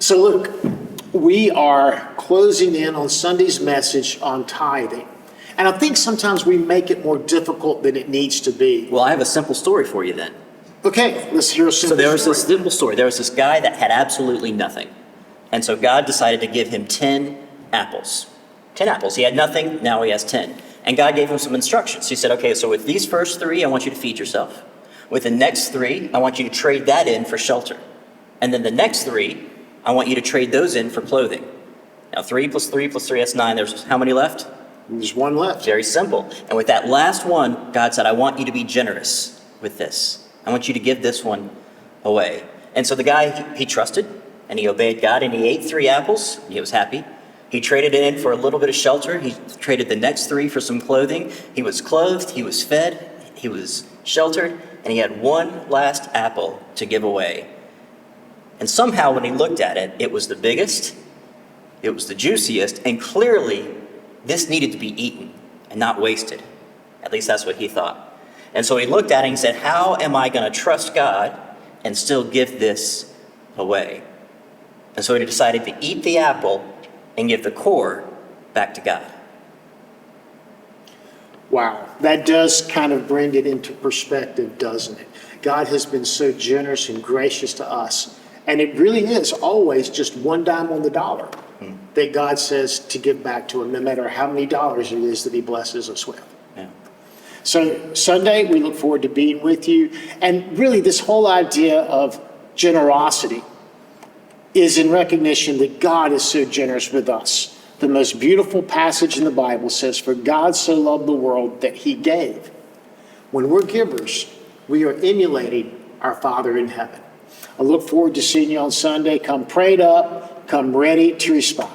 So Luke, we are closing in on Sunday's message on tithing. And I think sometimes we make it more difficult than it needs to be. Well, I have a simple story for you then. Okay, let's hear a simple So there was story. this simple story. There was this guy that had absolutely nothing. And so God decided to give him 10 apples. 10 apples. He had nothing, now he has 10. And God gave him some instructions. He said, okay, so with these first 3, I want you to feed yourself. With the next 3, I want you to trade that in for shelter. And then the next 3, I want you to trade those in for clothing. Now 3 plus 3 plus 3, that's 9. There's how many left? There's one left. Very simple. And with that last one, God said, I want you to be generous with this. I want you to give this one away. And so the guy, he trusted and he obeyed God and he ate 3 apples. He was happy. He traded it in for a little bit of shelter. He traded the next 3 for some clothing. He was clothed, he was fed, he was sheltered, and he had one last apple to give away. And somehow when he looked at it, it was the biggest, it was the juiciest, and clearly this needed to be eaten and not wasted. At least that's what he thought. And so he looked at it and he said, how am I going to trust God and still give this away? And so he decided to eat the apple and give the core back to God. Wow, that does kind of bring it into perspective, doesn't it? God has been so generous and gracious to us. And it really is always just one dime on the dollar that God says to give back to him, no matter how many dollars it is that he blesses us with. Yeah. So Sunday, we look forward to being with you. And really this whole idea of generosity is in recognition that God is so generous with us. The most beautiful passage in the Bible says, for God so loved the world that he gave. When we're givers, we are emulating our Father in heaven. I look forward to seeing you on Sunday. Come prayed up, come ready to respond.